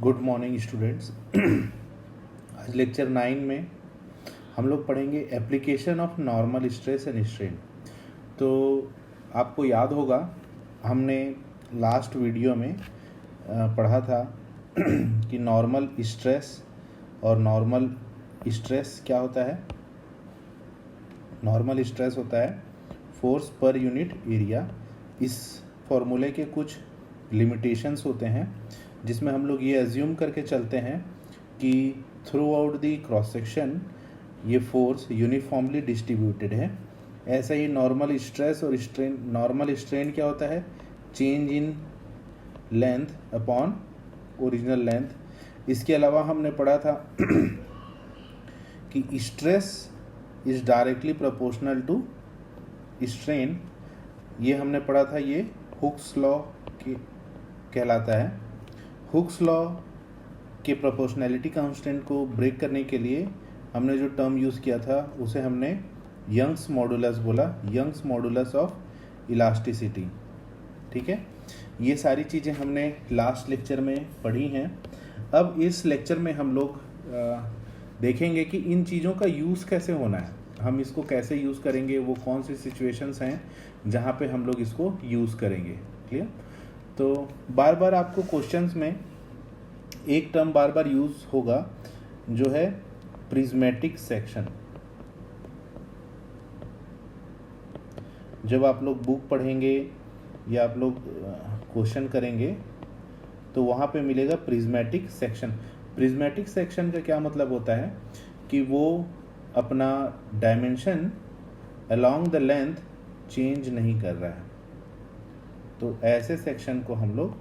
Good morning students. आज lecture 9 में हम लोग पढ़ेंगे application of normal stress and strain. तो आपको याद होगा हमने लास्ट वीडियो में पढ़ा था कि नॉर्मल स्ट्रेस और नॉर्मल स्ट्रेस क्या होता है। नॉर्मल स्ट्रेस होता है फोर्स पर यूनिट एरिया। इस फॉर्मूले के कुछ लिमिटेशंस होते हैं जिसमें हम लोग ये एज्यूम करके चलते हैं कि throughout the cross section ये फोर्स यूनिफॉर्मली डिस्ट्रीब्यूटेड है। ऐसा ही नॉर्मल स्ट्रेस और स्ट्रेन, नॉर्मल स्ट्रेन क्या होता है, change in length upon original length. इसके अलावा हमने पढ़ा था कि stress is directly proportional to strain. ये हमने पढ़ा था, ये हुक्स लॉ के कहलाता है। हुक्स लॉ के प्रोपोर्शनैलिटी कांस्टेंट को ब्रेक करने के लिए हमने जो टर्म यूज़ किया था उसे हमने यंग्स मॉडुलस बोला, यंग्स मॉडुलस ऑफ इलास्टिसिटी। ठीक है, ये सारी चीज़ें हमने लास्ट लेक्चर में पढ़ी हैं। अब इस लेक्चर में हम लोग देखेंगे कि इन चीज़ों का यूज़ कैसे होना है, हम इसको कैसे यूज़ करेंगे, वो कौन सी सिचुएशंस हैं जहाँ पे हम लोग इसको यूज़ करेंगे। क्लियर? तो बार बार आपको क्वेश्चंस में एक टर्म बार बार यूज़ होगा जो है प्रिज्मेटिक सेक्शन। जब आप लोग बुक पढ़ेंगे या आप लोग क्वेश्चन करेंगे तो वहाँ पे मिलेगा प्रिज्मेटिक सेक्शन। प्रिज्मेटिक सेक्शन का क्या मतलब होता है कि वो अपना dimension along the length change नहीं कर रहा है, तो ऐसे सेक्शन को हम लोग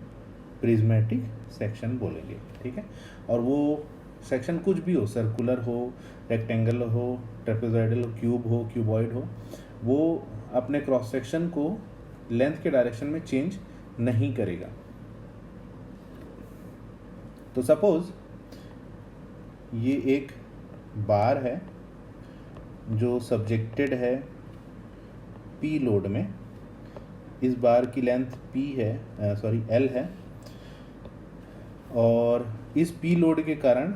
प्रिज्मेटिक सेक्शन बोलेंगे। ठीक है, और वो सेक्शन कुछ भी हो, सर्कुलर हो, रेक्टेंगल हो, ट्रेपेजॉइडल हो, क्यूब हो, क्यूबॉइड हो, वो अपने क्रॉस सेक्शन को लेंथ के डायरेक्शन में चेंज नहीं करेगा। तो सपोज ये एक बार है जो सब्जेक्टेड है पी लोड में। इस बार की लेंथ P है, L है, और इस P लोड के कारण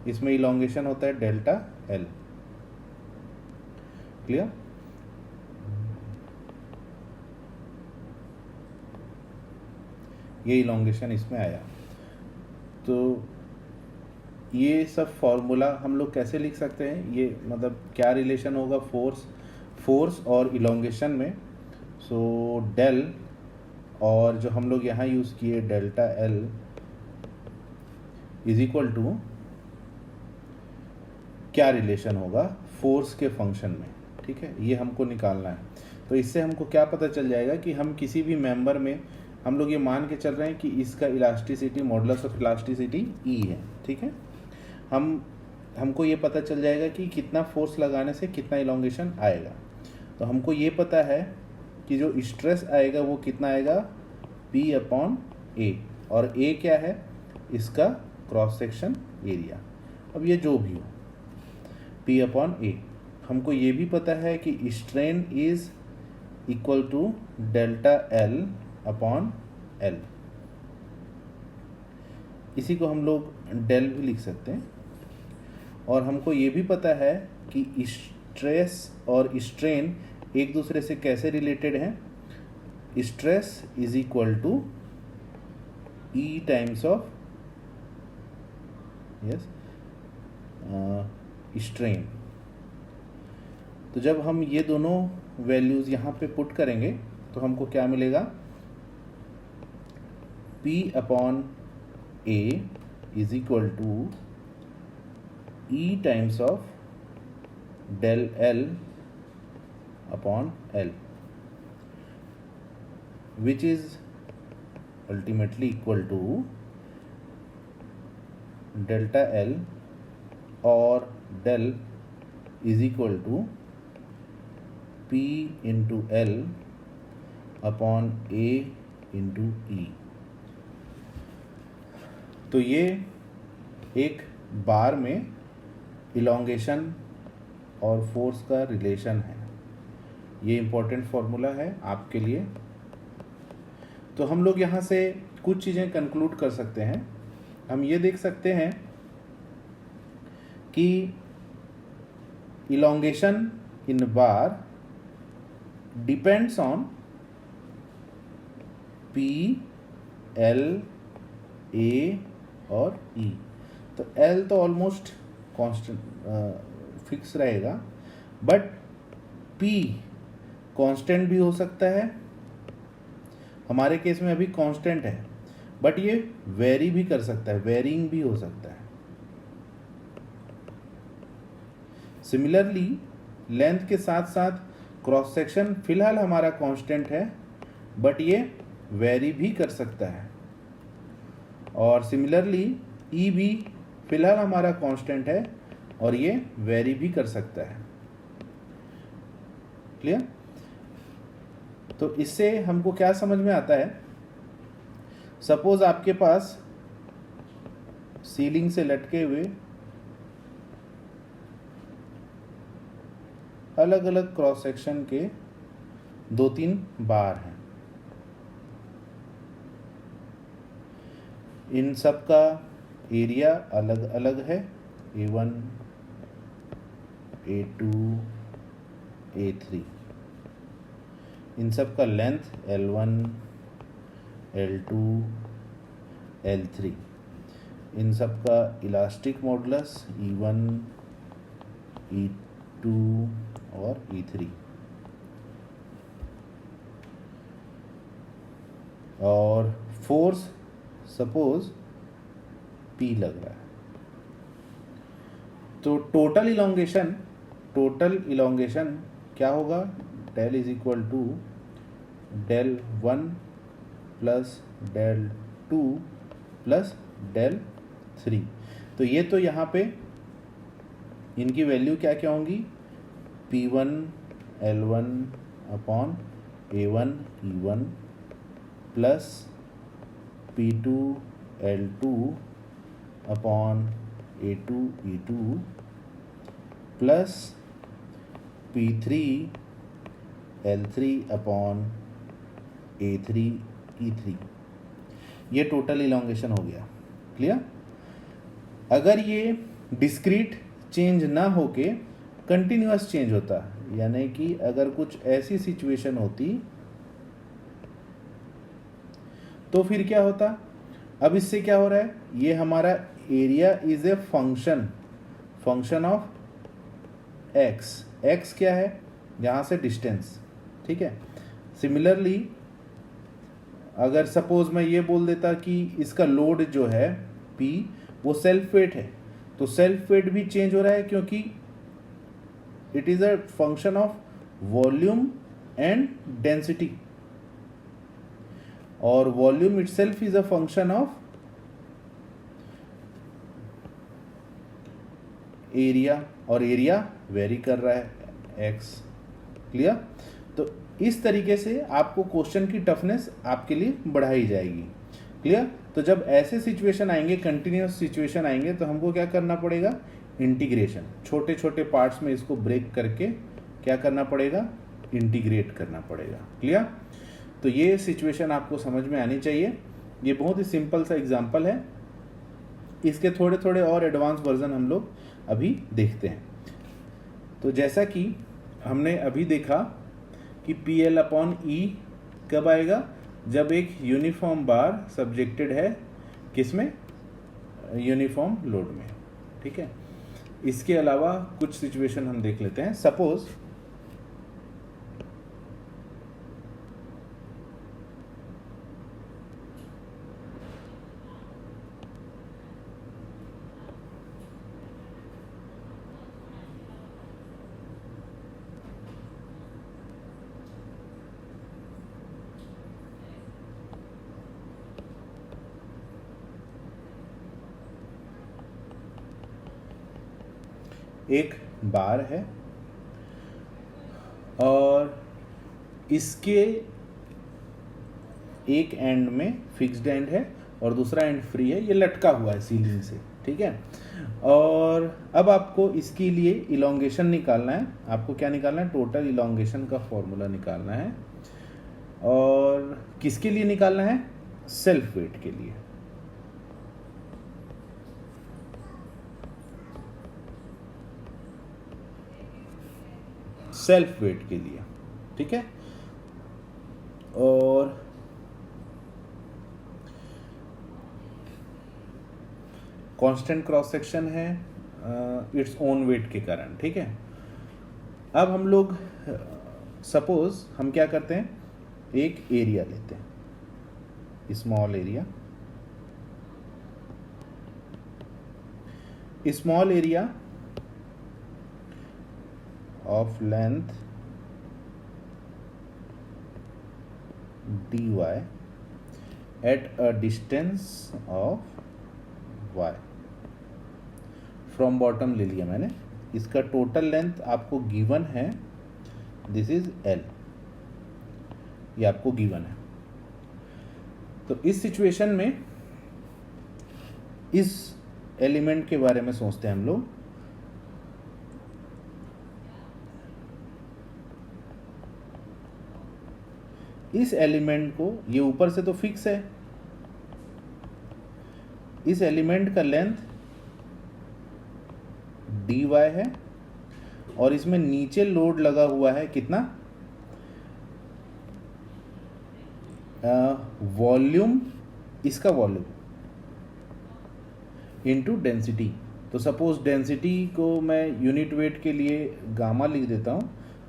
इसमें इलोंगेशन होता है डेल्टा L। क्लियर? ये इलोंगेशन इसमें आया। तो ये सब फॉर्मूला हम लोग कैसे लिख सकते हैं, ये मतलब क्या रिलेशन होगा फोर्स और इलोंगेशन में। सो डेल, और जो हम लोग यहाँ यूज़ किए delta L is equal to क्या रिलेशन होगा फोर्स के फंक्शन में। ठीक है, ये हमको निकालना है। तो इससे हमको क्या पता चल जाएगा कि हम किसी भी मेंबर में हम लोग ये मान के चल रहे हैं कि इसका elasticity, modulus of elasticity E है। ठीक है, हमको ये पता चल जाएगा कि कितना फोर्स लगाने से कितना इलोंगेशन आएगा। तो हमको ये पता है कि जो स्ट्रेस आएगा वो कितना आएगा, P/A, और A क्या है, इसका क्रॉस सेक्शन एरिया। अब ये जो भी हो P/A, हमको ये भी पता है कि strain is equal to delta L/L। इसी को हम लोग डेल भी लिख सकते हैं। और हमको ये भी पता है कि स्ट्रेस और स्ट्रेन एक दूसरे से कैसे रिलेटेड हैं। Stress is equal to E times of strain. तो जब हम ये दोनों वैल्यूज़ यहाँ पे पुट करेंगे तो हमको क्या मिलेगा, P/A is equal to E times of del L/L, which is ultimately equal to delta L और del is equal to P into L upon A into E। तो ये एक बार में इलोंगेशन और फोर्स का रिलेशन है। ये इम्पोर्टेंट फॉर्मूला है आपके लिए। तो हम लोग यहाँ से कुछ चीज़ें कंक्लूड कर सकते हैं हम ये देख सकते हैं कि elongation in bar depends on P, L, A और ई। तो एल तो ऑलमोस्ट कांस्टेंट फिक्स रहेगा, बट पी कांस्टेंट भी हो सकता है, हमारे केस में अभी कांस्टेंट है, बट ये वेरी भी कर सकता है, वेरिंग भी हो सकता है। सिमिलरली लेंथ के साथ साथ क्रॉस सेक्शन फिलहाल हमारा कांस्टेंट है, बट ये वेरी भी कर सकता है। और सिमिलरली ई भी फिलहाल हमारा कांस्टेंट है और ये वेरी भी कर सकता है। क्लियर? तो इससे हमको क्या समझ में आता है, सपोज आपके पास सीलिंग से लटके हुए अलग अलग क्रॉस सेक्शन के 2-3 बार हैं। इन सब का एरिया अलग अलग है, A1, A2, A3। इन सब का लेंथ L1, L2, L3। इन सब का इलास्टिक मॉडुलस E1, E2 और E3। और फोर्स सपोज P लग रहा है, तो टोटल इलोंगेशन क्या होगा, del is equal to del 1 plus del 2 plus del 3। तो ये तो यहाँ पे इनकी वैल्यू क्या क्या होंगी, P1 L1 upon A1 E1 plus P2 L2 upon A2 E2 plus P3 L3 upon A3 E3। ये टोटल इलोंगेशन हो गया। क्लियर? अगर ये डिस्क्रीट चेंज ना होके कंटिन्यूअस चेंज होता, यानी कि अगर कुछ ऐसी सिचुएशन होती तो फिर क्या होता, अब इससे क्या हो रहा है, ये हमारा area is a function of x क्या है, यहाँ से डिस्टेंस। ठीक है। सिमिलरली अगर सपोज मैं ये बोल देता कि इसका लोड जो है P वो सेल्फ वेट है, तो सेल्फ वेट भी चेंज हो रहा है क्योंकि it is a function of volume and density, और volume itself is a function of area, और एरिया वेरी कर रहा है x। क्लियर? तो इस तरीके से आपको क्वेश्चन की टफनेस आपके लिए बढ़ाई जाएगी। क्लियर? तो जब ऐसे सिचुएशन आएंगे, कंटिन्यूअस सिचुएशन आएंगे, तो हमको क्या करना पड़ेगा, इंटीग्रेशन, छोटे छोटे पार्ट्स में इसको ब्रेक करके क्या करना पड़ेगा, इंटीग्रेट करना पड़ेगा। क्लियर? तो ये सिचुएशन आपको समझ में आनी चाहिए। ये बहुत ही सिंपल सा एग्जांपल है, इसके थोड़े थोड़े और एडवांस वर्जन हम लोग अभी देखते हैं। तो जैसा कि हमने अभी देखा कि PL अपॉन E कब आएगा, जब एक यूनिफॉर्म बार सब्जेक्टेड है किसमें, यूनिफॉर्म लोड में। ठीक है। इसके अलावा कुछ सिचुएशन हम देख लेते हैं। सपोज एक बार है और इसके एक एंड में फिक्स्ड एंड है और दूसरा एंड फ्री है, ये लटका हुआ है सीलिंग से। ठीक है। और अब आपको इसके लिए इलोंगेशन निकालना है। आपको क्या निकालना है, टोटल इलोंगेशन का फॉर्मूला निकालना है। और किसके लिए निकालना है, सेल्फ वेट के लिए। सेल्फ वेट के लिए, ठीक है। और कांस्टेंट क्रॉस सेक्शन है इट्स ओन वेट के कारण, ठीक है। अब हम लोग सपोज हम क्या करते हैं, एक एरिया लेते हैं, small area, small area of length dy at a distance of y from bottom ले लिया मैंने। इसका टोटल लेंथ आपको गिवन है, दिस इज l, ये आपको गिवन है। तो इस सिचुएशन में इस एलिमेंट के बारे में सोचते हैं हम लोग। इस एलिमेंट को, ये ऊपर से तो फिक्स है, इस एलिमेंट का लेंथ dy है और इसमें नीचे लोड लगा हुआ है कितना, वॉल्यूम, इसका वॉल्यूम इनटू डेंसिटी। तो सपोज डेंसिटी को मैं यूनिट वेट के लिए गामा लिख देता हूँ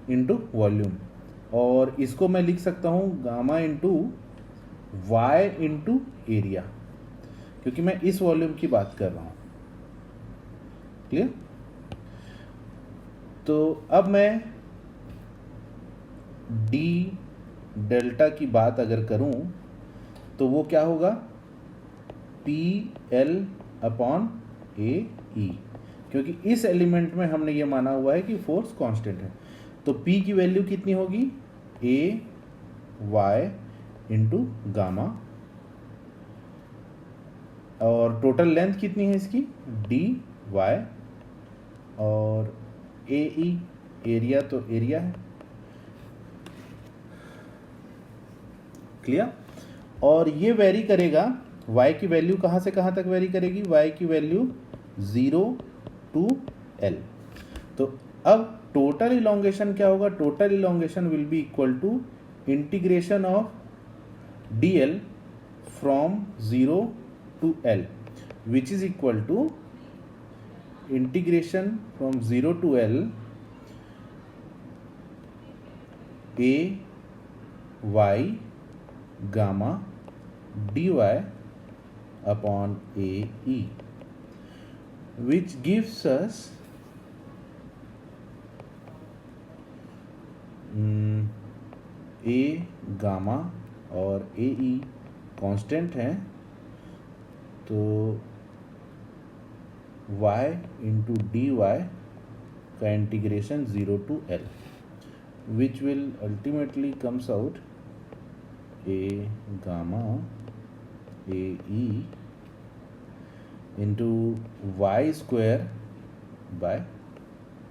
इनटू वॉल्यूम, और इसको मैं लिख सकता हूँ gamma into Y into area, क्योंकि मैं इस वॉल्यूम की बात कर रहा हूँ। क्लियर? तो अब मैं डी डेल्टा की बात अगर करूँ तो वो क्या होगा, पी एल अपॉन ए ई, क्योंकि इस एलिमेंट में हमने ये माना हुआ है कि फोर्स कांस्टेंट है। तो P की वैल्यू कितनी होगी, ए वाई इंटू गामा, और टोटल लेंथ कितनी है इसकी, डी वाई, और ए ई एरिया, तो एरिया है। क्लियर? और ये वेरी करेगा, y की वैल्यू कहाँ से कहाँ तक वेरी करेगी, y की वैल्यू 0 to l। तो अब टोटल इलोंगेशन क्या होगा, total elongation will be equal to integration of dl from 0 to l, which is equal to integration from 0 to l a y gamma dy upon a e, which gives us a gamma और ए ई constant है, तो y into D Y का integration 0 to l, which will ultimately comes out a gamma a e into y square by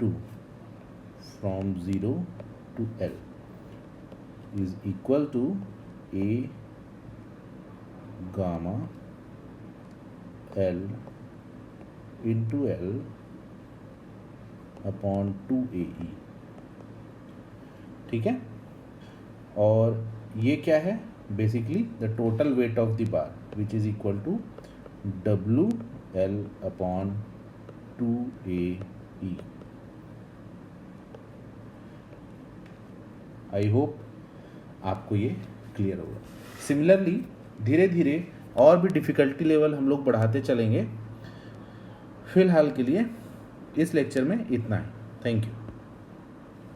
2 from 0 to l is equal to a gamma l into l upon 2ae। ठीक है? और ये क्या है, basically the total weight of the bar which is equal to W L upon 2ae। I hope आपको ये clear होगा। Similarly धीरे धीरे और भी डिफ़िकल्टी लेवल हम लोग बढ़ाते चलेंगे। फिलहाल के लिए इस लेक्चर में इतना ही। Thank you.